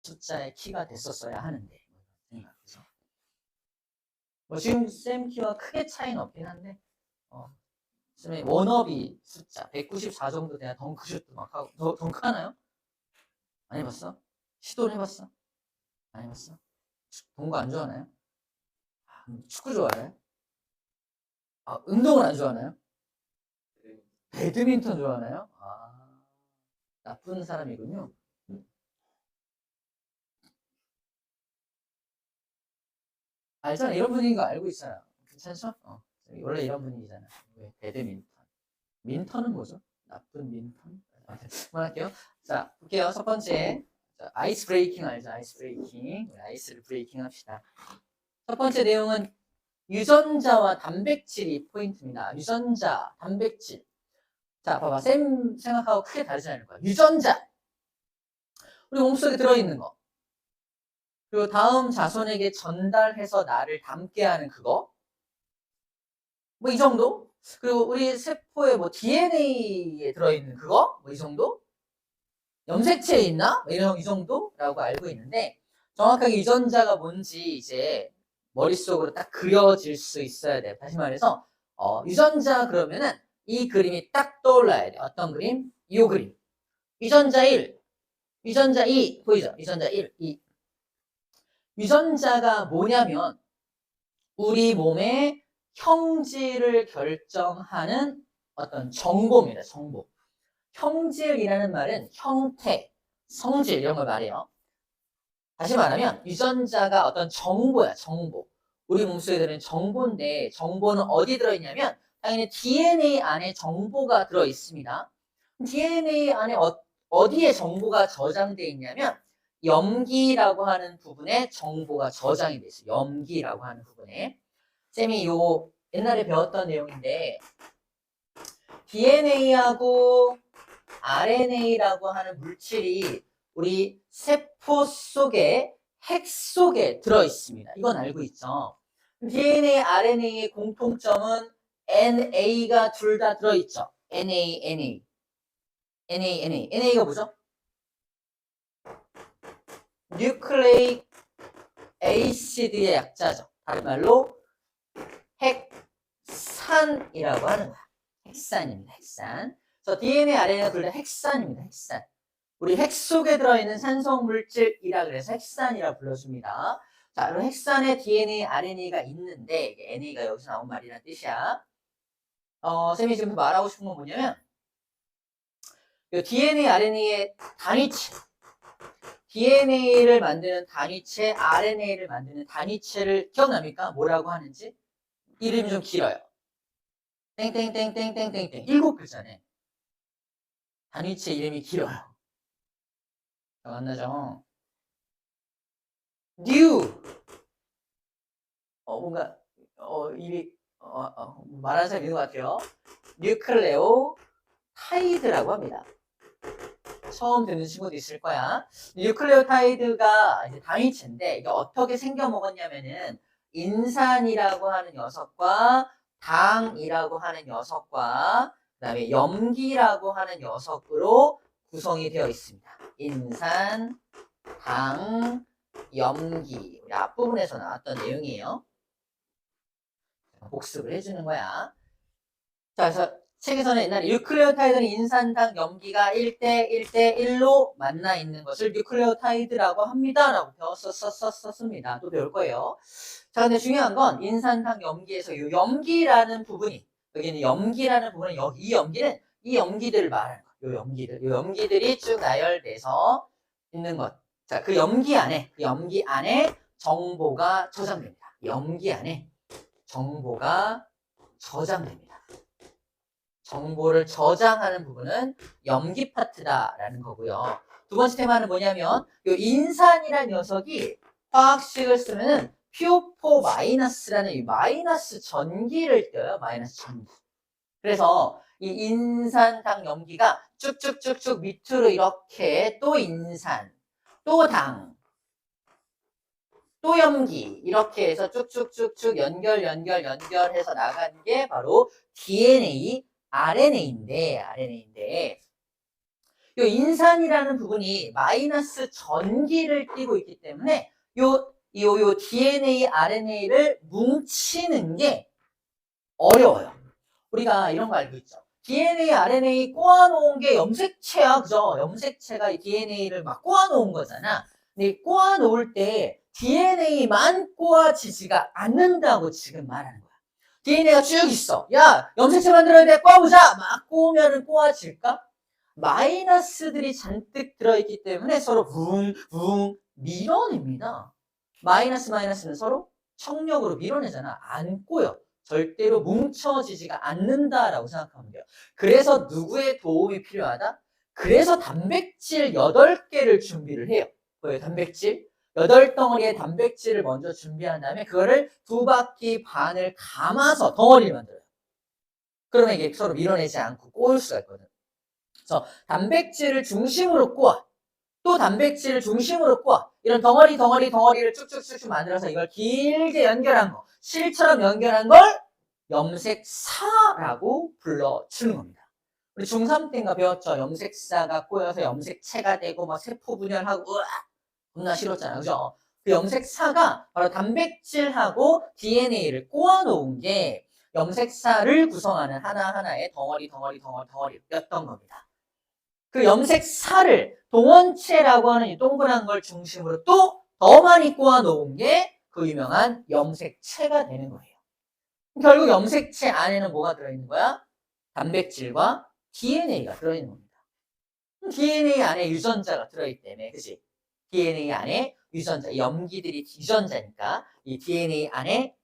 숫자의 키가 됐었어야 하는데. 그래서 뭐 지금 쌤 키와 크게 차이는 없긴 한데 쌤의 워너비 숫자 194 정도 돼야 덩크슛도 막 하고. 덩크 하나요? 안 해봤어? 시도를 해봤어? 안 해봤어? 농구 안 좋아하나요? 축구 좋아해요? 운동을 안 좋아하나요? 배드민턴 좋아하나요? 나쁜 사람이군요. 알잖아. 이런 분위기인 거 알고 있잖아. 괜찮죠? 원래 이런 분위기잖아. 배드민턴. 민턴은 뭐죠? 나쁜 민턴? 그만할게요. 자, 볼게요. 첫 번째. 자, 아이스 브레이킹 알죠? 아이스 브레이킹. 아이스를 브레이킹 합시다. 첫 번째 내용은 유전자와 단백질이 포인트입니다. 유전자, 단백질. 자, 봐봐. 쌤 생각하고 크게 다르지 않을 거야. 유전자. 우리 몸속에 들어있는 거. 그리고 다음 자손에게 전달해서 나를 닮게 하는 그거. 뭐 이 정도? 그리고 우리 세포의 뭐 DNA에 들어있는 그거? 뭐 이 정도? 염색체에 있나? 이 정도라고 알고 있는데 정확하게 유전자가 뭔지 이제 머릿속으로 딱 그려질 수 있어야 돼요. 다시 말해서 유전자 그러면은 이 그림이 딱 떠올라야 돼. 어떤 그림? 이 그림. 유전자 1, 유전자 2 보이죠? 유전자 1, 2. 유전자가 뭐냐면 우리 몸의 형질을 결정하는 어떤 정보입니다. 정보. 형질이라는 말은 형태, 성질 이런 걸 말해요. 다시 말하면 유전자가 어떤 정보야. 정보. 우리 몸속에 들어있는 정보인데 정보는 어디 들어있냐면 당연히 DNA 안에 정보가 들어있습니다. DNA 안에 어디에 정보가 저장되어 있냐면 염기라고 하는 부분에 정보가 저장이 돼 있어요. 염기라고 하는 부분에. 쌤이 요 옛날에 배웠던 내용인데 DNA하고 RNA라고 하는 물질이 우리 세포 속에 핵 속에 들어있습니다. 이건 알고 있죠. DNA, RNA의 공통점은 NA가 둘 다 들어있죠. NA. NA가 뭐죠? 뉴클레이크 에이시드의 약자죠. 다른 말로 핵산이라고 하는 거야. 핵산입니다. 핵산. 그래서 DNA, RNA가 둘 다 핵산입니다. 핵산. 우리 핵 속에 들어있는 산성 물질이라 그래서 핵산이라 불러줍니다. 자, 그럼 핵산에 DNA, RNA가 있는데 NA가 여기서 나온 말이라는 뜻이야. 쌤이 지금 말하고 싶은 건 뭐냐면 DNA, RNA의 단위체, DNA를 만드는 단위체, RNA를 만드는 단위체를 기억납니까? 뭐라고 하는지? 이름이 좀 길어요. 땡땡땡땡땡땡땡 7글자네. 단위체 이름이 길어요. 맞나죠? 뉴 뭔가 입이 말하는 사람이 있는 것 같아요. 뉴클레오 타이드라고 합니다. 처음 듣는 친구도 있을 거야. 뉴클레오타이드가 이제 단위체인데 이게 어떻게 생겨 먹었냐면은 인산이라고 하는 녀석과 당이라고 하는 녀석과 그다음에 염기라고 하는 녀석으로 구성이 되어 있습니다. 인산, 당, 염기. 우리 앞부분에서 나왔던 내용이에요. 복습을 해주는 거야. 자, 그래서 책에서는 옛날에 뉴클레오타이드는 인산당 염기가 1대1로 만나 있는 것을 뉴클레오타이드라고 합니다. 라고 배웠었습니다. 또 배울 거예요. 자, 근데 중요한 건 인산당 염기에서 이 염기라는 부분이, 여기는 염기라는 부분은 이 염기들을 말하는 거예요. 이 염기들이 쭉 나열돼서 있는 것. 자, 그 염기 안에 정보가 저장됩니다. 염기 안에 정보가 저장됩니다. 정보를 저장하는 부분은 염기 파트다라는 거고요. 두 번째 테마는 뭐냐면 이 인산이라는 녀석이 화학식을 쓰면은 PO4 마이너스라는 이 마이너스 전기를 떼어요. 마이너스 전기. 그래서 이 인산당 염기가 쭉쭉쭉쭉 밑으로 이렇게 또 인산, 또 당, 또 염기 이렇게 해서 쭉쭉쭉쭉 연결해서 나가는 게 바로 DNA, RNA인데 요 인산이라는 부분이 마이너스 전기를 띠고 있기 때문에 요 DNA, RNA를 뭉치는 게 어려워요. 우리가 이런 거 알고 있죠. DNA, RNA 꼬아놓은 게 염색체야, 그죠? 염색체가 이 DNA를 막 꼬아놓은 거잖아. 근데 꼬아놓을 때 DNA만 꼬아지지가 않는다고 지금 말하는 거야. DNA가 쭉 있어. 야, 염색체 만들어야 돼. 꼬아보자. 막 꼬우면은 꼬아질까? 마이너스들이 잔뜩 들어있기 때문에 서로 붕붕 밀어냅니다. 마이너스는 서로 청력으로 밀어내잖아. 안 꼬여. 절대로 뭉쳐지지가 않는다라고 생각하면 돼요. 그래서 누구의 도움이 필요하다? 그래서 단백질 8개를 준비를 해요. 뭐예요? 단백질? 8덩어리의 단백질을 먼저 준비한 다음에 그거를 2바퀴 반을 감아서 덩어리를 만들어요. 그러면 이게 서로 밀어내지 않고 꼬일 수가 있거든. 그래서 단백질을 중심으로 꼬아. 또 단백질을 중심으로 꼬아. 이런 덩어리를 쭉쭉쭉 만들어서 이걸 길게 연결한 거. 실처럼 연결한 걸 염색사라고 불러주는 겁니다. 우리 중3 때인가 배웠죠? 염색사가 꼬여서 염색체가 되고 막 세포 분열하고 으악! 겁나 싫었잖아. 그죠? 그 염색사가 바로 단백질하고 DNA를 꼬아놓은 게 염색사를 구성하는 하나하나의 덩어리였던 겁니다. 그 염색사를 동원체라고 하는 이 동그란 걸 중심으로 또 더 많이 꼬아놓은 게 그 유명한 염색체가 되는 거예요. 결국 염색체 안에는 뭐가 들어있는 거야? 단백질과 DNA가 들어있는 겁니다. DNA 안에 유전자가 들어있다며, 그치? DNA 안에 유전자, 염기들이 유전자니까 이 DNA 안에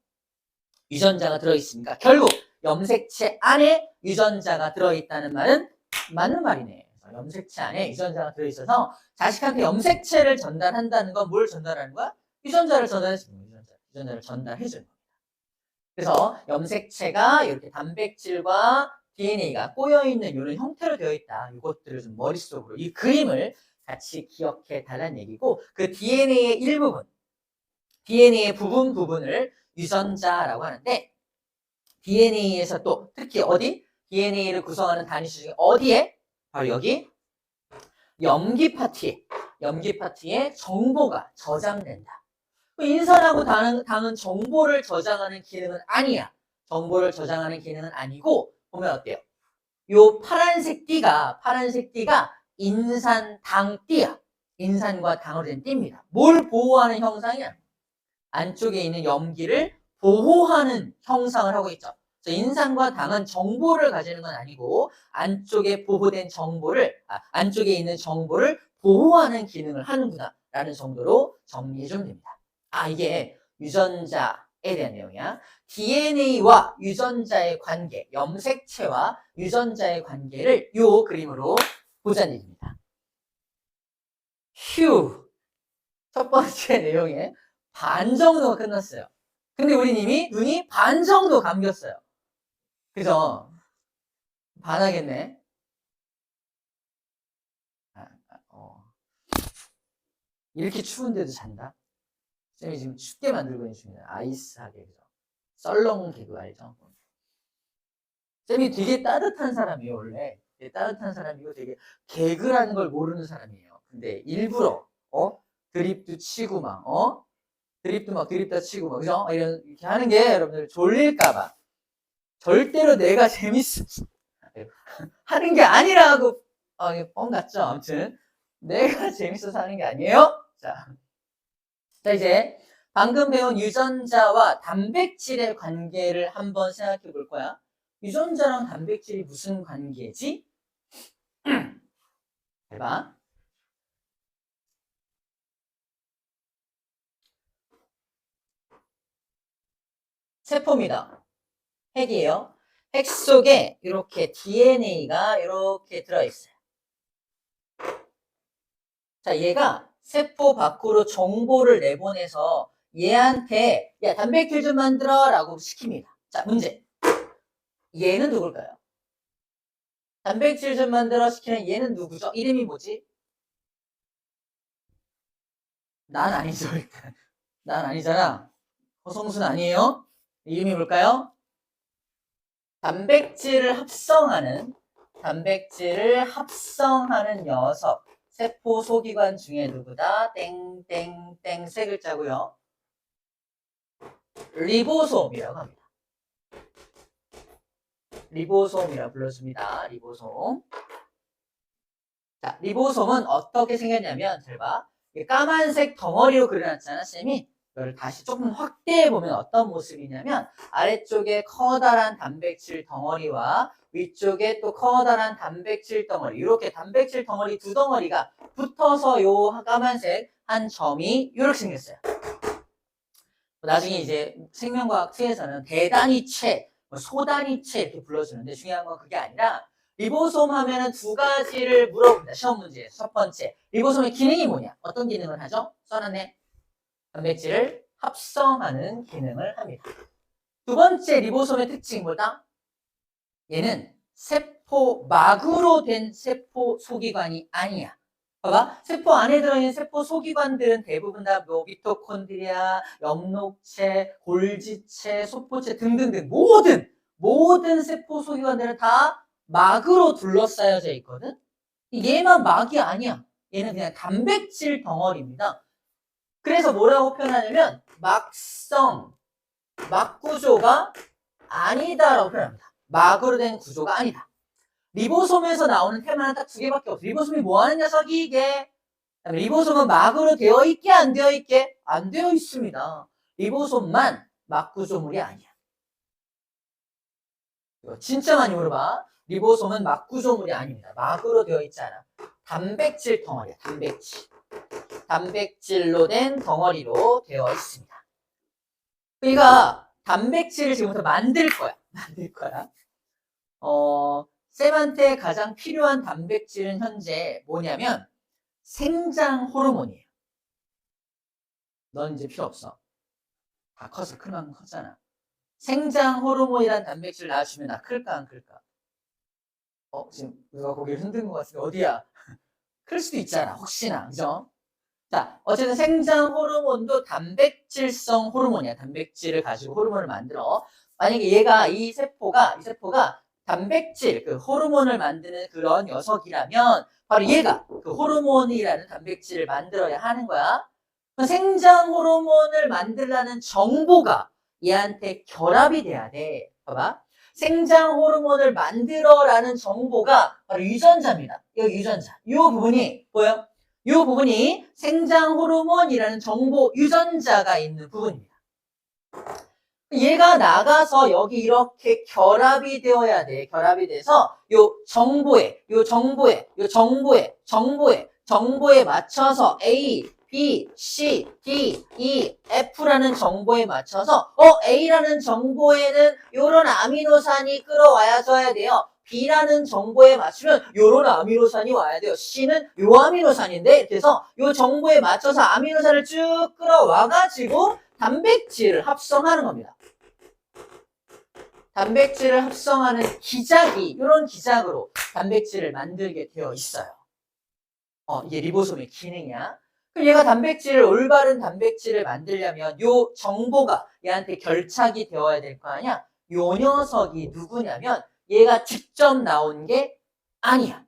유전자가 들어있으니까 결국 염색체 안에 유전자가 들어있다는 말은 맞는 말이네. 염색체 안에 유전자가 들어있어서 자식한테 염색체를 전달한다는 건 뭘 전달하는 거야? 유전자를 전달해주는 거야. 유전자를 전달해주는 겁니다. 그래서 염색체가 이렇게 단백질과 DNA가 꼬여있는 이런 형태로 되어 있다. 이것들을 좀 머릿속으로 이 그림을 같이 기억해 달라는 얘기고 그 DNA의 일부분, DNA의 부분을 유전자라고 하는데 DNA에서 또 특히 어디? DNA를 구성하는 단위 중에 어디에? 바로 여기 염기 파티에 정보가 저장된다. 인산하고 당은 정보를 저장하는 기능은 아니야. 정보를 저장하는 기능은 아니고 보면 어때요? 요 파란색 띠가 인산당띠야. 인산과 당으로 된 띠입니다. 뭘 보호하는 형상이야? 안쪽에 있는 염기를 보호하는 형상을 하고 있죠. 그래서 인산과 당은 정보를 가지는 건 아니고 안쪽에 보호된 정보를 안쪽에 있는 정보를 보호하는 기능을 하는구나 라는 정도로 정리해 주면 됩니다. 이게 유전자에 대한 내용이야. DNA와 유전자의 관계, 염색체와 유전자의 관계를 이 그림으로 보자는 얘기입니다. 휴! 첫 번째 내용에 반 정도가 끝났어요. 근데 우리 이미 눈이 반 정도 감겼어요. 그죠? 반하겠네. 이렇게 추운데도 잔다? 쌤이 지금 춥게 만들고 있는 중이에요. 아이스하게. 그죠? 썰렁 개그 알죠? 쌤이 되게 따뜻한 사람이에요, 원래. 되게 따뜻한 사람이고 되게 개그라는 걸 모르는 사람이에요. 근데 일부러, 드립도 치고 막, 드립다 치고 막, 그죠? 이렇게 하는 게 여러분들 졸릴까봐. 절대로 내가 재밌어. 하는 게 아니라고, 뻥 같죠? 아무튼. 내가 재밌어서 하는 게 아니에요? 자, 이제 방금 배운 유전자와 단백질의 관계를 한번 생각해 볼 거야. 유전자랑 단백질이 무슨 관계지? 잘 봐. 세포입니다. 핵이에요. 핵 속에 이렇게 DNA가 이렇게 들어있어요. 자, 얘가 세포 밖으로 정보를 내보내서 얘한테 야 단백질 좀 만들어 라고 시킵니다. 자, 문제. 얘는 누굴까요? 단백질 좀 만들어 시키는 얘는 누구죠? 이름이 뭐지? 난 아니죠, 일단. 난 아니잖아. 허성순 아니에요? 이름이 뭘까요? 단백질을 합성하는 단백질을 합성하는 녀석. 세포 소기관 중에 누구다? 땡땡땡 세 글자고요. 리보솜이라고 합니다. 리보솜이라고 불러줍니다. 리보솜. 자, 리보솜은 어떻게 생겼냐면, 잘 봐. 까만색 덩어리로 그려놨잖아, 쌤이. 이걸 다시 조금 확대해보면 어떤 모습이냐면, 아래쪽에 커다란 단백질 덩어리와 위쪽에 또 커다란 단백질 덩어리, 이렇게 단백질 덩어리 두 덩어리가 붙어서 요 까만색 한 점이 이렇게 생겼어요. 나중에 이제 생명과학 T에서는 대단위체, 소단위체 이렇게 불러주는데 중요한 건 그게 아니라 리보솜 하면은 두 가지를 물어본다. 시험 문제. 첫 번째, 리보솜의 기능이 뭐냐? 어떤 기능을 하죠? 써놨네. 단백질을 합성하는 기능을 합니다. 두 번째 리보솜의 특징이 뭐다? 얘는 세포막으로 된 세포 소기관이 아니야. 봐봐. 세포 안에 들어있는 세포 소기관들은 대부분 다 뭐 미토콘드리아, 엽록체, 골지체, 소포체 등등등 모든 세포 소기관들은 다 막으로 둘러싸여져 있거든. 얘만 막이 아니야. 얘는 그냥 단백질 덩어리입니다. 그래서 뭐라고 표현하냐면 막성, 막구조가 아니다라고 표현합니다. 막으로 된 구조가 아니다. 리보솜에서 나오는 테마는 딱 두 개밖에 없어. 리보솜이 뭐 하는 녀석이 이게? 리보솜은 막으로 되어 있게 안 되어 있게? 안 되어 있습니다. 리보솜만 막구조물이 아니야. 이거 진짜 많이 물어봐. 리보솜은 막구조물이 아닙니다. 막으로 되어 있지 않아. 단백질 덩어리야. 단백질. 단백질로 된 덩어리로 되어 있습니다. 그러니까 단백질을 지금부터 만들 거야. 쌤한테 가장 필요한 단백질은 현재 뭐냐면 생장 호르몬이에요. 넌 이제 필요 없어. 다 커서 큰 만큼 컸잖아. 생장 호르몬이란 단백질 낳아주면 나 클까 안 클까? 지금 누가 고개를 흔든 것 같은데 어디야? 클 수도 있잖아. 혹시나. 그죠? 자, 어쨌든 생장 호르몬도 단백질성 호르몬이야. 단백질을 가지고 호르몬을 만들어. 만약에 이 세포가 단백질, 그 호르몬을 만드는 그런 녀석이라면 바로 얘가 그 호르몬이라는 단백질을 만들어야 하는 거야. 생장 호르몬을 만들라는 정보가 얘한테 결합이 돼야 돼. 봐봐. 생장 호르몬을 만들어라는 정보가 바로 유전자입니다. 이 유전자. 이 부분이 뭐예요? 이 부분이 생장 호르몬이라는 정보 유전자가 있는 부분입니다. 얘가 나가서 여기 이렇게 결합이 되어야 돼. 결합이 돼서 정보에 맞춰서 A, B, C, D, E, F라는 정보에 맞춰서 A라는 정보에는 요런 아미노산이 끌어와야 돼요. B라는 정보에 맞추면 요런 아미노산이 와야 돼요. C는 요 아미노산인데 그래서 요 정보에 맞춰서 아미노산을 쭉 끌어와가지고 단백질을 합성하는 겁니다. 단백질을 합성하는 기작이 이런 기작으로 단백질을 만들게 되어 있어요. 이게 리보솜의 기능이야. 그럼 얘가 올바른 단백질을 만들려면 요 정보가 얘한테 결착이 되어야 될 거 아니야? 요 녀석이 누구냐면 얘가 직접 나온 게 아니야.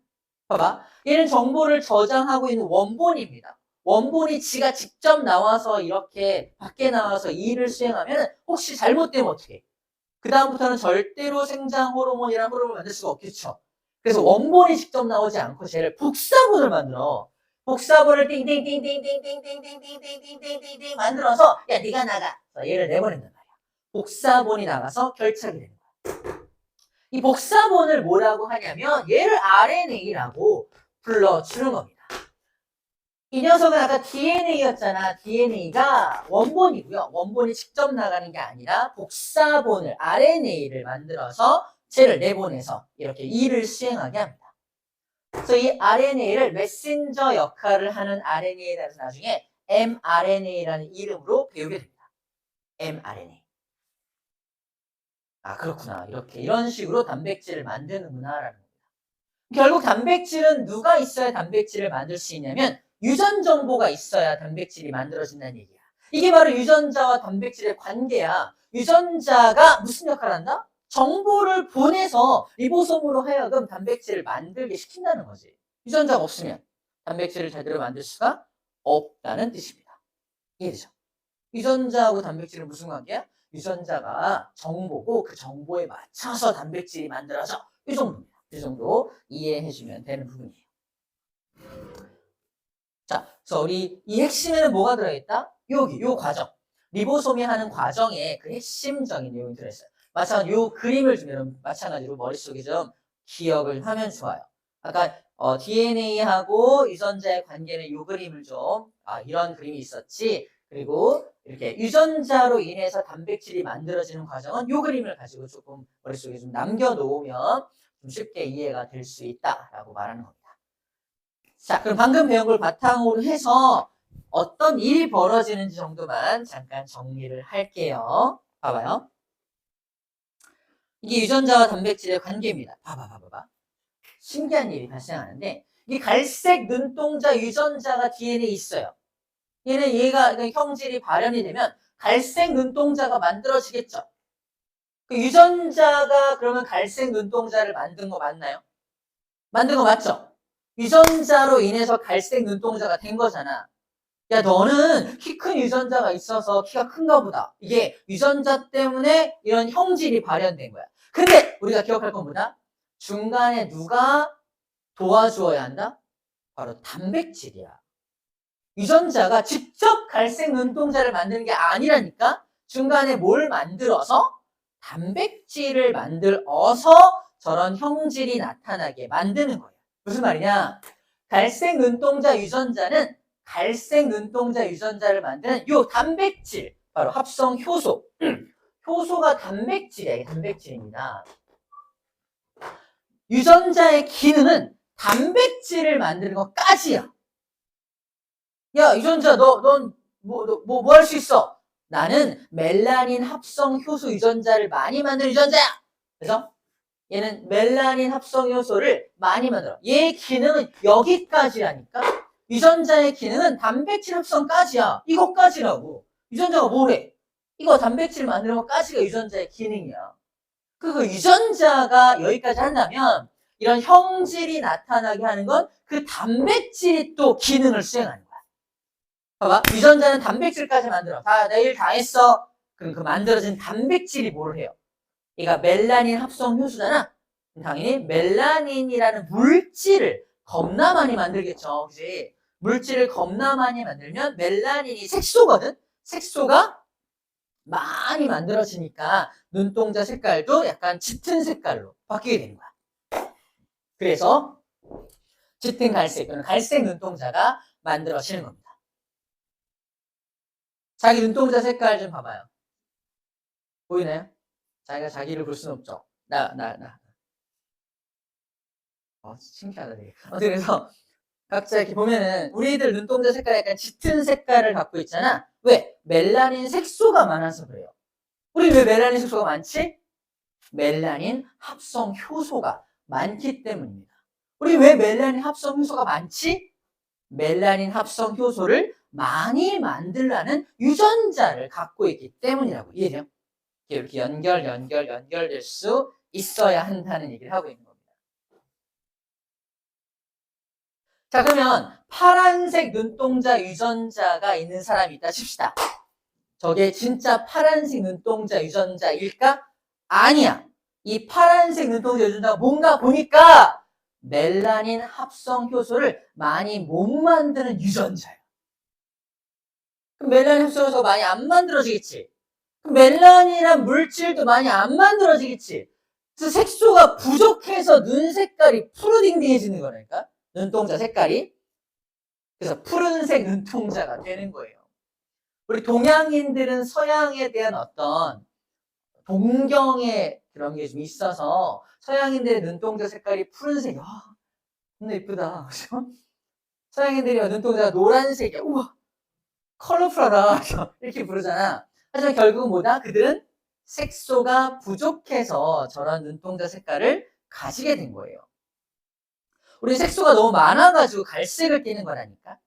봐봐. 얘는 정보를 저장하고 있는 원본입니다. 원본이 지가 직접 나와서 이렇게 밖에 나와서 일을 수행하면 혹시 잘못되면 어떻게 해? 그 다음부터는 절대로 생장 호르몬이라는 호르몬을 만들 수가 없겠죠. 그래서 원본이 직접 나오지 않고 쟤를 복사본을 만들어. 복사본을 띵띵띵띵띵띵띵띵띵띵띵띵띵 만들어서 야 네가 나가. 얘를 내보낸단 말이야. 복사본이 나가서 결착이 되는 거야. 이 복사본을 뭐라고 하냐면 얘를 RNA라고 불러주는 겁니다. 이 녀석은 아까 DNA였잖아. DNA가 원본이고요. 원본이 직접 나가는 게 아니라 복사본을 RNA를 만들어서 쟤를 내보내서 이렇게 일을 수행하게 합니다. 그래서 이 RNA를 메신저 역할을 하는 RNA에 따라서 나중에 mRNA라는 이름으로 배우게 됩니다. mRNA. 아 그렇구나. 이런 식으로 단백질을 만드는구나라는 겁니다. 결국 단백질은 누가 있어야 단백질을 만들 수 있냐면 유전 정보가 있어야 단백질이 만들어진다는 얘기야. 이게 바로 유전자와 단백질의 관계야. 유전자가 무슨 역할을 한다? 정보를 보내서 리보솜으로 하여금 단백질을 만들게 시킨다는 거지. 유전자가 없으면 단백질을 제대로 만들 수가 없다는 뜻입니다. 이해되죠? 유전자하고 단백질은 무슨 관계야? 유전자가 정보고 그 정보에 맞춰서 단백질이 만들어져. 이 정도입니다. 이 정도 이해해주면 되는 부분이에요. 자, 그래서 우리 이 핵심에는 뭐가 들어있다? 여기, 요 과정. 리보솜이 하는 과정에 그 핵심적인 내용이 들어있어요. 마찬가지로 요 그림을 좀 여러분 마찬가지로 머릿속에 좀 기억을 하면 좋아요. 아까 DNA하고 유전자의 관계는 요 그림을 좀 이런 그림이 있었지. 그리고 이렇게 유전자로 인해서 단백질이 만들어지는 과정은 요 그림을 가지고 조금 머릿속에 좀 남겨놓으면 좀 쉽게 이해가 될 수 있다라고 말하는 겁니다. 자, 그럼 방금 배운 걸 바탕으로 해서 어떤 일이 벌어지는지 정도만 잠깐 정리를 할게요. 봐봐요. 이게 유전자와 단백질의 관계입니다. 봐봐. 신기한 일이 발생하는데 이 갈색 눈동자 유전자가 DNA에 있어요. 얘가 형질이 발현이 되면 갈색 눈동자가 만들어지겠죠. 그 유전자가 그러면 갈색 눈동자를 만든 거 맞나요? 만든 거 맞죠? 유전자로 인해서 갈색 눈동자가 된 거잖아. 야, 너는 키 큰 유전자가 있어서 키가 큰가 보다. 이게 유전자 때문에 이런 형질이 발현된 거야. 근데 우리가 기억할 건 뭐다? 중간에 누가 도와주어야 한다? 바로 단백질이야. 유전자가 직접 갈색 눈동자를 만드는 게 아니라니까? 중간에 뭘 만들어서? 단백질을 만들어서 저런 형질이 나타나게 만드는 거예요. 무슨 말이냐? 갈색 눈동자 유전자는 갈색 눈동자 유전자를 만드는 요 단백질, 바로 합성 효소. 효소가 단백질이야. 이게 단백질입니다. 유전자의 기능은 단백질을 만드는 것까지야. 야, 유전자, 넌 뭐 할 수 있어? 나는 멜라닌 합성 효소 유전자를 많이 만드는 유전자야. 그래서 얘는 멜라닌 합성 효소를 많이 만들어. 얘의 기능은 여기까지라니까? 유전자의 기능은 단백질 합성까지야. 이것까지라고. 유전자가 뭘 해? 이거 단백질 만드는 것까지가 유전자의 기능이야. 그 유전자가 여기까지 한다면 이런 형질이 나타나게 하는 건 그 단백질이 또 기능을 수행하는 거야. 봐봐. 유전자는 단백질까지 만들어. 내 일 다 했어. 그럼 그 만들어진 단백질이 뭘 해요? 얘가 멜라닌 합성 효소잖아. 당연히 멜라닌이라는 물질을 겁나 많이 만들겠죠. 그치? 물질을 겁나 많이 만들면 멜라닌이 색소거든? 색소가 많이 만들어지니까 눈동자 색깔도 약간 짙은 색깔로 바뀌게 되는 거야. 그래서 짙은 갈색 또는 갈색 눈동자가 만들어지는 겁니다. 자기 눈동자 색깔 좀 봐봐요. 보이나요? 자기가 자기를 볼 수는 없죠. 신기하다, 되게. 그래서 각자 이렇게 보면은 우리들 눈동자 색깔이 약간 짙은 색깔을 갖고 있잖아. 왜? 멜라닌 색소가 많아서 그래요. 우리 왜 멜라닌 색소가 많지? 멜라닌 합성 효소가 많기 때문입니다. 우리 왜 멜라닌 합성 효소가 많지? 멜라닌 합성 효소를 많이 만들라는 유전자를 갖고 있기 때문이라고. 이해돼요? 이렇게 연결될 수 있어야 한다는 얘기를 하고 있는 겁니다. 자, 그러면 파란색 눈동자 유전자가 있는 사람이 있다 칩시다. 저게 진짜 파란색 눈동자 유전자일까? 아니야. 이 파란색 눈동자 유전자가 뭔가 보니까 멜라닌 합성 효소를 많이 못 만드는 유전자야. 그럼 멜라닌 합성 효소가 많이 안 만들어지겠지? 그럼 멜라닌이란 물질도 많이 안 만들어지겠지? 그래서 색소가 부족해서 눈 색깔이 푸르딩딩해지는 거라니까? 눈동자 색깔이. 그래서 푸른색 눈동자가 되는 거예요. 우리 동양인들은 서양에 대한 어떤 동경의 그런 게 좀 있어서 서양인들의 눈동자 색깔이 푸른색이야. 너무 예쁘다. 그렇죠? 서양인들이 눈동자가 노란색이야. 우와, 컬러풀하다. 이렇게 부르잖아. 하지만 결국은 뭐다? 그들은 색소가 부족해서 저런 눈동자 색깔을 가지게 된 거예요. 우리 색소가 너무 많아가지고 갈색을 띠는 거라니까.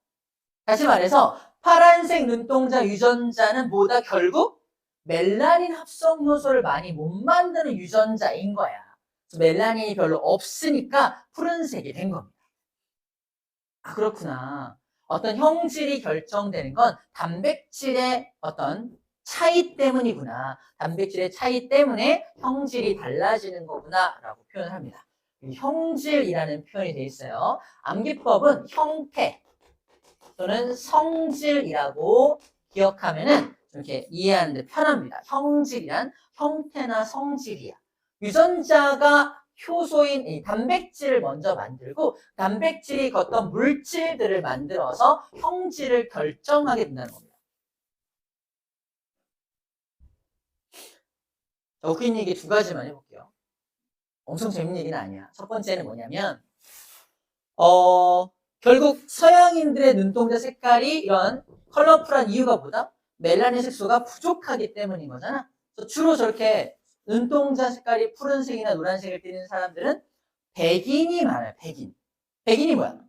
다시 말해서 파란색 눈동자 유전자는 뭐다? 결국 멜라닌 합성 효소를 많이 못 만드는 유전자인 거야. 그래서 멜라닌이 별로 없으니까 푸른색이 된 겁니다. 아, 그렇구나. 어떤 형질이 결정되는 건 단백질의 어떤 차이 때문이구나. 단백질의 차이 때문에 형질이 달라지는 거구나 라고 표현을 합니다. 형질이라는 표현이 되어 있어요. 암기법은 형태 또는 성질이라고 기억하면은 이렇게 이해하는 데 편합니다. 형질이란 형태나 성질이야. 유전자가 효소인 이 단백질을 먼저 만들고 단백질이 그 어떤 물질들을 만들어서 형질을 결정하게 된다는 겁니다. 자, 웃긴 얘기 두 가지만 해볼게요. 엄청 재밌는 얘기는 아니야. 첫 번째는 뭐냐면 결국 서양인들의 눈동자 색깔이 이런 컬러풀한 이유가 뭐다? 멜라닌 색소가 부족하기 때문인 거잖아. 그래서 주로 저렇게 눈동자 색깔이 푸른색이나 노란색을 띠는 사람들은 백인이 많아요. 백인. 백인이 뭐야?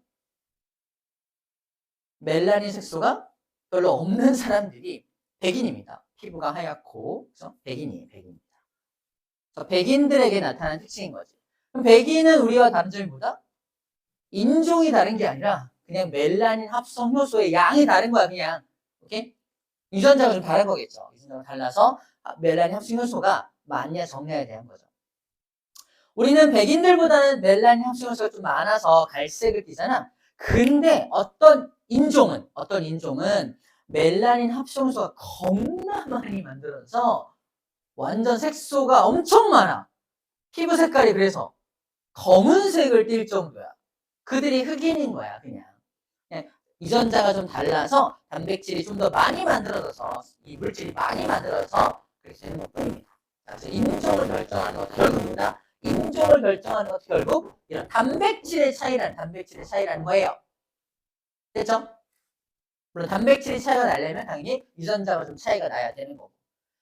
멜라닌 색소가 별로 없는 사람들이 백인입니다. 피부가 하얗고, 그래서 백인이에요. 백인입니다. 그래서 백인들에게 나타나는 특징인 거지. 그럼 백인은 우리와 다른 점이 뭐다? 인종이 다른 게 아니라 그냥 멜라닌 합성 효소의 양이 다른 거야, 그냥. 오케이? 유전자가 좀 다른 거겠죠. 유전자가 달라서 멜라닌 합성 효소가 많냐 적냐에 대한 거죠. 우리는 백인들보다는 멜라닌 합성 효소가 좀 많아서 갈색을 띠잖아. 근데 어떤 인종은 멜라닌 합성 효소가 겁나 많이 만들어서 완전 색소가 엄청 많아. 피부 색깔이 그래서 검은색을 띌 정도야. 그들이 흑인인 거야, 그냥. 유전자가 좀 달라서 단백질이 좀 더 많이 만들어져서 이 물질이 많이 만들어져서 그렇게 되는 것 뿐입니다. 그래서 인종을 결정하는 것도 결국 뭐다? 인종을 결정하는 것도 결국 이런 단백질의 차이라는 거예요. 됐죠? 물론 단백질의 차이가 나려면 당연히 유전자가 좀 차이가 나야 되는 거고.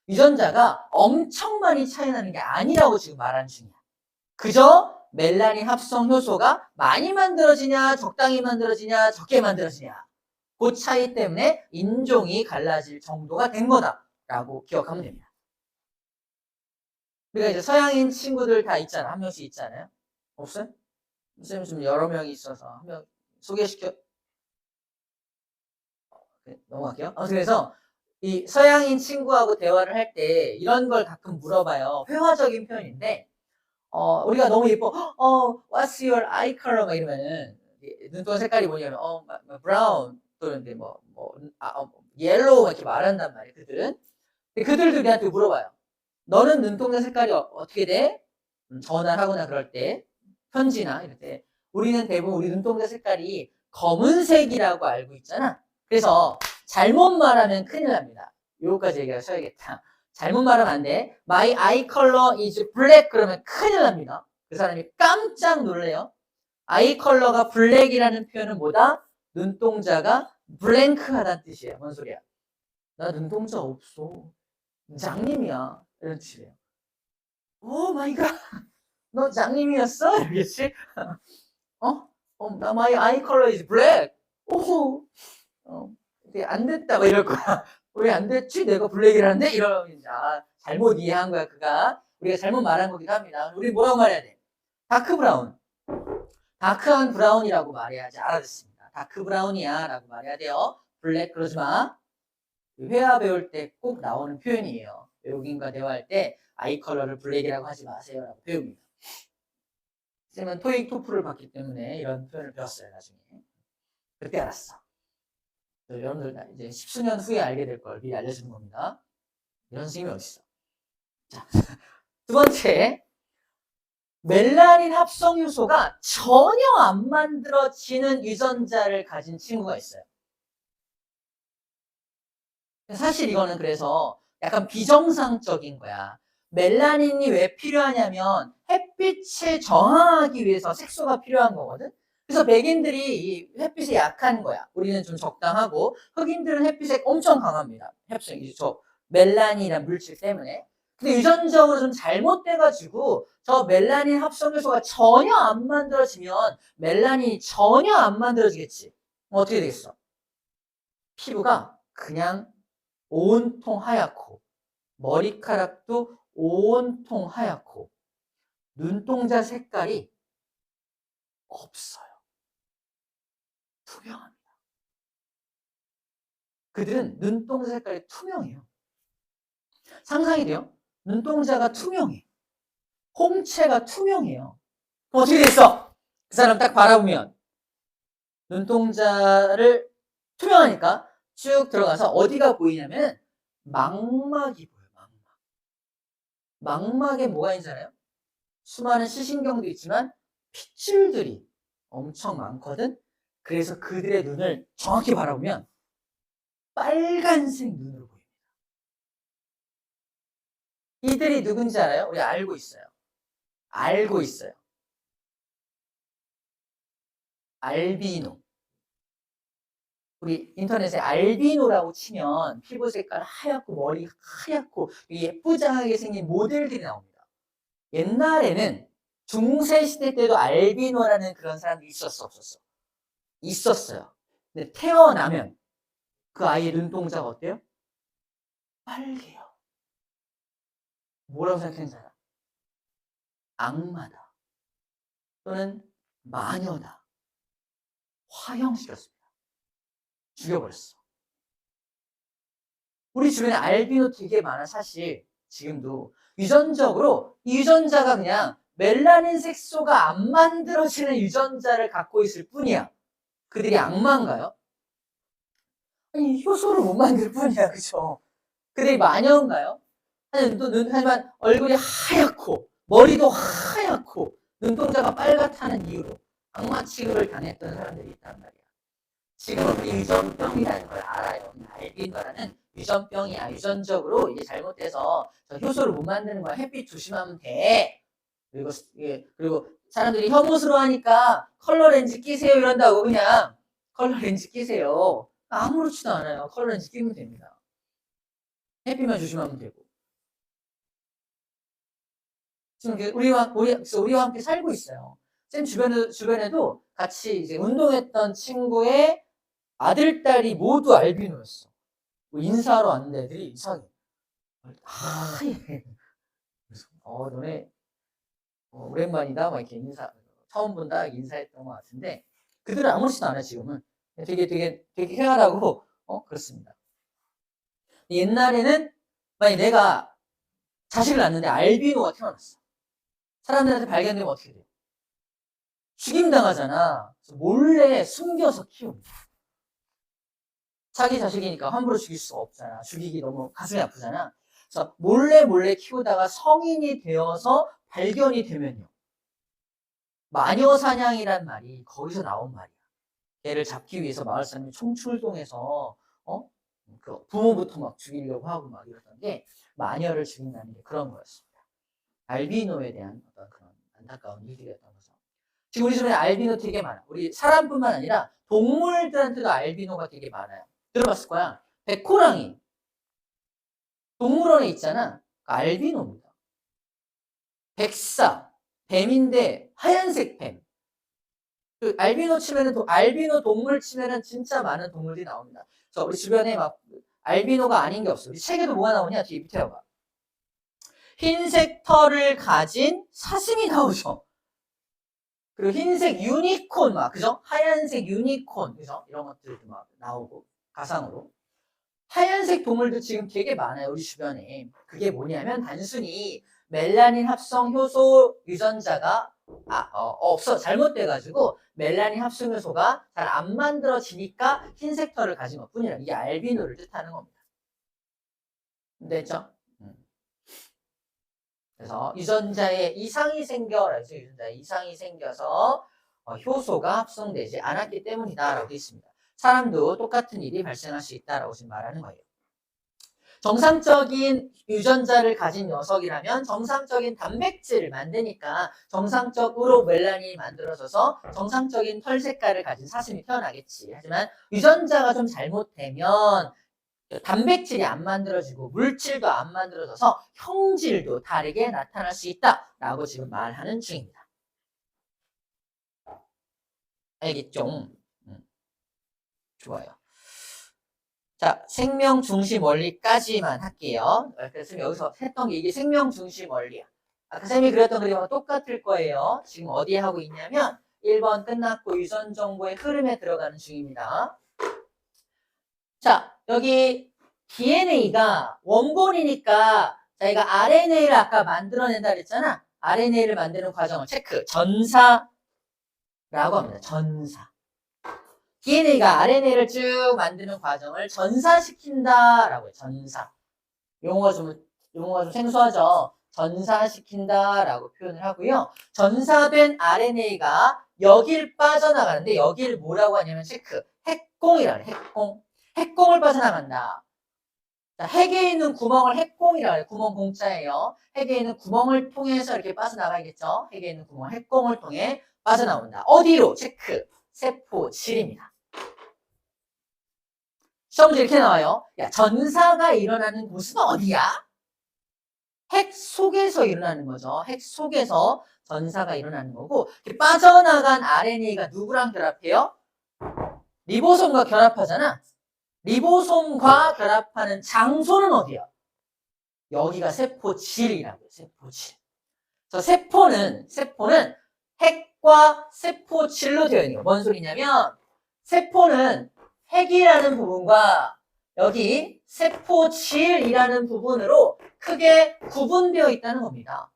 유전자가 엄청 많이 차이 나는 게 아니라고 지금 말하는 중이야. 그저 멜라닌 합성 효소가 많이 만들어지냐, 적당히 만들어지냐, 적게 만들어지냐. 그 차이 때문에 인종이 갈라질 정도가 된 거다라고 기억하면 됩니다. 우리가 이제 서양인 친구들 다 있잖아. 한 명씩 있잖아요. 없어요? 쌤 좀 여러 명이 있어서 한 명 소개시켜. 네, 넘어갈게요. 그래서 이 서양인 친구하고 대화를 할 때 이런 걸 가끔 물어봐요. 회화적인 표현인데 우리가 너무 예뻐. what's your eye color? 막 이러면은, 눈동 색깔이 뭐냐면, brown, 또는 yellow, 이렇게 말한단 말이에요, 그들은. 근데 그들도 우리한테 물어봐요. 너는 눈동자 색깔이 어떻게 돼? 전화를 하거나 그럴 때, 편지나 이럴 때. 우리는 대부분 우리 눈동자 색깔이 검은색이라고 알고 있잖아. 그래서 잘못 말하면 큰일 납니다. 요거까지 얘기하셔야겠다. 잘못 말하면 안 돼. My eye color is black 그러면 큰일 납니다. 그 사람이 깜짝 놀래요. eye color가 black이라는 표현은 뭐다? 눈동자가 blank하다는 뜻이에요. 뭔 소리야? 나 눈동자 없어. 장님이야. 이런 뜻이에요. 오 마이 갓. 너 장님이었어? 이러겠지? 나 my eye color is black. 오, 안 됐다. 막 이럴 거야. 왜 안 됐지? 내가 블랙이라는데? 이러면 잘못 이해한 거야, 그가. 우리가 잘못 말한 거기도 합니다. 우리 뭐라고 말해야 돼? 다크 브라운. 다크한 브라운이라고 말해야지. 알아듣습니다. 다크 브라운이야. 라고 말해야 돼요. 블랙 그러지 마. 회화 배울 때 꼭 나오는 표현이에요. 외국인과 대화할 때 아이 컬러를 블랙이라고 하지 마세요. 라고 배웁니다. 쌤은 토익 토플을 봤기 때문에 이런 표현을 배웠어요, 나중에. 그때 알았어. 여러분들 이제 십수년 후에 알게 될 걸 미리 알려주는 겁니다. 이런 선생님이 어딨어. 자, 두 번째, 멜라닌 합성 효소가 전혀 안 만들어지는 유전자를 가진 친구가 있어요. 사실 이거는 그래서 약간 비정상적인 거야. 멜라닌이 왜 필요하냐면 햇빛에 저항하기 위해서 색소가 필요한 거거든. 그래서 백인들이 이 햇빛에 약한 거야. 우리는 좀 적당하고 흑인들은 햇빛에 엄청 강합니다. 저 멜라닌이라는 물질 때문에. 근데 유전적으로 좀 잘못돼가지고 저 멜라닌 합성 요소가 전혀 안 만들어지면 멜라닌이 전혀 안 만들어지겠지. 어떻게 되겠어? 피부가 그냥 온통 하얗고 머리카락도 온통 하얗고 눈동자 색깔이 없어요. 투명합니다. 그들은 눈동자 색깔이 투명해요. 상상이 돼요? 눈동자가 투명해. 홍채가 투명해요. 그럼 어떻게 됐어? 그 사람 딱 바라보면 눈동자를 투명하니까 쭉 들어가서 어디가 보이냐면 망막이 보여요. 망막에 뭐가 있잖아요? 수많은 시신경도 있지만 핏줄들이 엄청 많거든. 그래서 그들의 눈을 정확히 바라보면 빨간색 눈으로 보입니다. 이들이 누군지 알아요? 우리 알고 있어요. 알고 있어요. 알비노. 우리 인터넷에 알비노라고 치면 피부 색깔 하얗고 머리 하얗고 예쁘장하게 생긴 모델들이 나옵니다. 옛날에는 중세시대 때도 알비노라는 그런 사람이 있었어, 없었어? 있었어요. 근데 태어나면 그 아이의 눈동자가 어때요? 빨개요. 뭐라고 생각하는 사람? 악마다. 또는 마녀다. 화형시켰습니다. 죽여버렸어. 우리 주변에 알비노 되게 많아. 사실 지금도 유전적으로 이 유전자가 그냥 멜라닌 색소가 안 만들어지는 유전자를 갖고 있을 뿐이야. 그들이 악마인가요? 아니, 효소를 못 만들 뿐이야. 그죠? 그들이 마녀인가요? 하지만 얼굴이 하얗고 머리도 하얗고 눈동자가 빨갛다는 이유로 악마 취급을 당했던 사람들이 있단 말이야. 지금은 우리 유전병이라는 걸 알아요. 알비노라는 유전병이야. 유전적으로 이게 잘못돼서 효소를 못 만드는 거야. 햇빛 조심하면 돼. 그리고 사람들이 혐오스러워 하니까 컬러 렌즈 끼세요 이런다고 그냥 컬러 렌즈 끼세요. 아무렇지도 않아요. 컬러 렌즈 끼면 됩니다. 햇빛만 조심하면 되고. 지금 우리와 함께 살고 있어요. 쌤 주변에도 같이 이제 운동했던 친구의 아들, 딸이 모두 알비노였어. 뭐 인사하러 왔는데 애들이 이상해. 예. 너네 오랜만이다. 막 이렇게 처음 본다. 인사했던 것 같은데 그들은 아무렇지도 않아 지금은. 되게 쾌활하고 그렇습니다. 옛날에는 만약 내가 자식을 낳는데 알비노가 태어났어. 사람들한테 발견되면 어떻게 돼? 죽임당하잖아. 몰래 숨겨서 키웁니다. 자기 자식이니까 함부로 죽일 수가 없잖아. 죽이기 너무 가슴이 아프잖아. 그래서 몰래 키우다가 성인이 되어서 발견이 되면요. 마녀 사냥이란 말이 거기서 나온 말이야. 걔를 잡기 위해서 마을 사람이 총출동해서 그 부모부터 막 죽이려고 하고 막 이러던 게 마녀를 죽인다는 게 그런 거였습니다. 알비노에 대한 어떤 그런 안타까운 일들이었던 거죠. 지금 우리 주변에 알비노 되게 많아. 우리 사람뿐만 아니라 동물들한테도 알비노가 되게 많아요. 들어봤을 거야. 백호랑이. 동물원에 있잖아. 알비노입니다. 백사. 뱀인데 하얀색 뱀. 그 알비노 동물 치면은 진짜 많은 동물들이 나옵니다. 그래서 우리 주변에 막 알비노가 아닌 게 없어. 우리 책에도 뭐가 나오냐? 뒤에 밑에 봐봐. 흰색 털을 가진 사슴이 나오죠. 그리고 흰색 유니콘 막 그죠? 하얀색 유니콘 그죠? 이런 것들도 막 나오고 가상으로 하얀색 동물도 지금 되게 많아요. 우리 주변에. 그게 뭐냐면 단순히 멜라닌 합성 효소 유전자가 잘못돼가지고 멜라닌 합성 효소가 잘 안 만들어지니까 흰색 털을 가진 것 뿐이라 이게 알비노를 뜻하는 겁니다. 됐죠? 그래서 유전자에 이상이 생겨서 효소가 합성되지 않았기 때문이다라고 되어 있습니다. 사람도 똑같은 일이 발생할 수 있다라고 지금 말하는 거예요. 정상적인 유전자를 가진 녀석이라면 정상적인 단백질을 만드니까 정상적으로 멜라닌이 만들어져서 정상적인 털 색깔을 가진 사슴이 태어나겠지. 하지만 유전자가 좀 잘못되면 단백질이 안 만들어지고 물질도 안 만들어져서 형질도 다르게 나타날 수 있다라고 지금 말하는 중입니다. 알겠죠? 좋아요. 자, 생명 중심 원리까지만 할게요. 그래서 여기서 했던 게 이게 생명 중심 원리야. 아까 쌤이 그렸던 그림하고 똑같을 거예요. 지금 어디에 하고 있냐면 1번 끝났고 유전 정보의 흐름에 들어가는 중입니다. 자, 여기 DNA가 원본이니까 저희가 RNA를 아까 만들어낸다 그랬잖아. RNA를 만드는 과정을 체크, 전사라고 합니다. 전사. DNA가 RNA를 쭉 만드는 과정을 전사시킨다라고 해요. 전사. 용어가 좀 생소하죠. 전사시킨다라고 표현을 하고요. 전사된 RNA가 여길 빠져나가는데 여기를 뭐라고 하냐면 체크. 핵공이라고 해요. 핵공. 핵공을 빠져나간다. 자, 핵에 있는 구멍을 핵공이라고 해요. 구멍 공짜예요. 핵에 있는 구멍을 통해서 이렇게 빠져나가겠죠. 핵에 있는 구멍, 핵공을 통해 빠져나온다. 어디로? 체크. 세포질입니다. 시험지 이렇게 나와요. 야, 전사가 일어나는 곳은 어디야? 핵 속에서 일어나는 거죠. 핵 속에서 전사가 일어나는 거고, 빠져나간 RNA가 누구랑 결합해요? 리보솜과 결합하잖아. 리보솜과 결합하는 장소는 어디야? 여기가 세포질이라고요. 세포질. 세포는 핵과 세포질로 되어 있는 거예요. 뭔 소리냐면 세포는 핵이라는 부분과 여기 세포질이라는 부분으로 크게 구분되어 있다는 겁니다.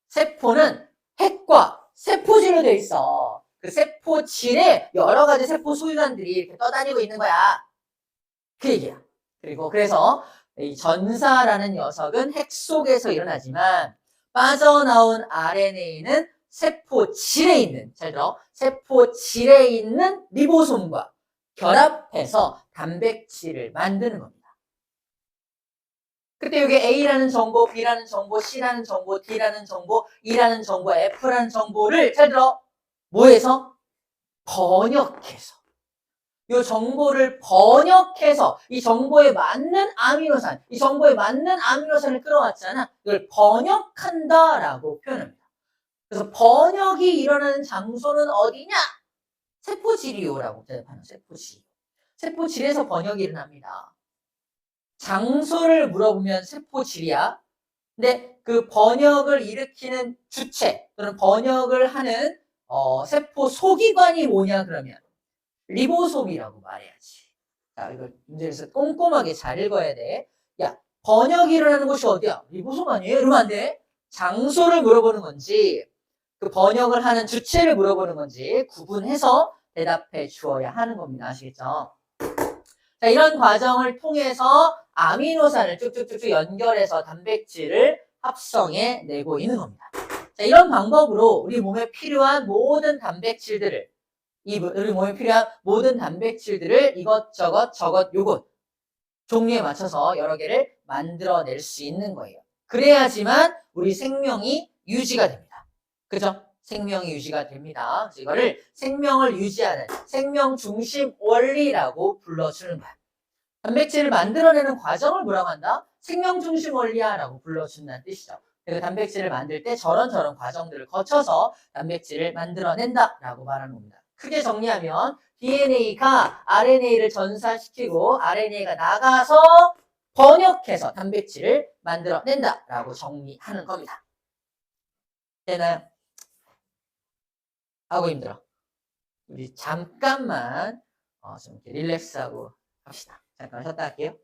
세포는 핵과 세포질로 되어 있어. 그 세포질에 여러 가지 세포 소유관들이 이렇게 떠다니고 있는 거야. 그 얘기야. 그리고 그래서 이 전사라는 녀석은 핵 속에서 일어나지만 빠져나온 RNA는 세포질에 있는, 잘 들어, 세포질에 있는 리보솜과 결합해서 단백질을 만드는 겁니다. 그때 여기 A라는 정보, B라는 정보, C라는 정보, D라는 정보, E라는 정보, F라는 정보를 잘 들어, 뭐해서? 번역해서. 이 정보를 번역해서 이 정보에 맞는 아미노산, 이 정보에 맞는 아미노산을 끌어왔잖아. 이걸 번역한다라고 표현합니다. 그래서 번역이 일어나는 장소는 어디냐? 세포질이요라고 대답하는 세포질. 세포질에서 번역이 일어납니다. 장소를 물어보면 세포질이야. 근데 그 번역을 일으키는 주체 또는 번역을 하는 세포 소기관이 뭐냐 그러면 리보솜이라고 말해야지. 자, 이걸 문제에서 꼼꼼하게 잘 읽어야 돼. 야, 번역이 일어나는 곳이 어디야? 리보솜 아니에요? 이러면 안 돼. 장소를 물어보는 건지 그 번역을 하는 주체를 물어보는 건지 구분해서 대답해 주어야 하는 겁니다. 아시겠죠? 자, 이런 과정을 통해서 아미노산을 쭉쭉쭉쭉 연결해서 단백질을 합성해 내고 있는 겁니다. 자, 이런 방법으로 우리 몸에 필요한 모든 단백질들을 우리 몸에 필요한 모든 단백질들을 이것저것 저것 요것 종류에 맞춰서 여러 개를 만들어낼 수 있는 거예요. 그래야지만 우리 생명이 유지가 됩니다. 그죠? 생명이 유지가 됩니다. 그래서 이거를 생명을 유지하는 생명 중심 원리라고 불러주는 거야. 단백질을 만들어내는 과정을 뭐라고 한다? 생명 중심 원리야라고 불러준다는 뜻이죠. 그래서 단백질을 만들 때 저런 과정들을 거쳐서 단백질을 만들어낸다라고 말하는 겁니다. 크게 정리하면 DNA가 RNA를 전사시키고 RNA가 나가서 번역해서 단백질을 만들어낸다라고 정리하는 겁니다. 되나요? 하고 힘들어. 우리 잠깐만 좀 이렇게 릴렉스하고 합시다. 잠깐 쉬었다 할게요.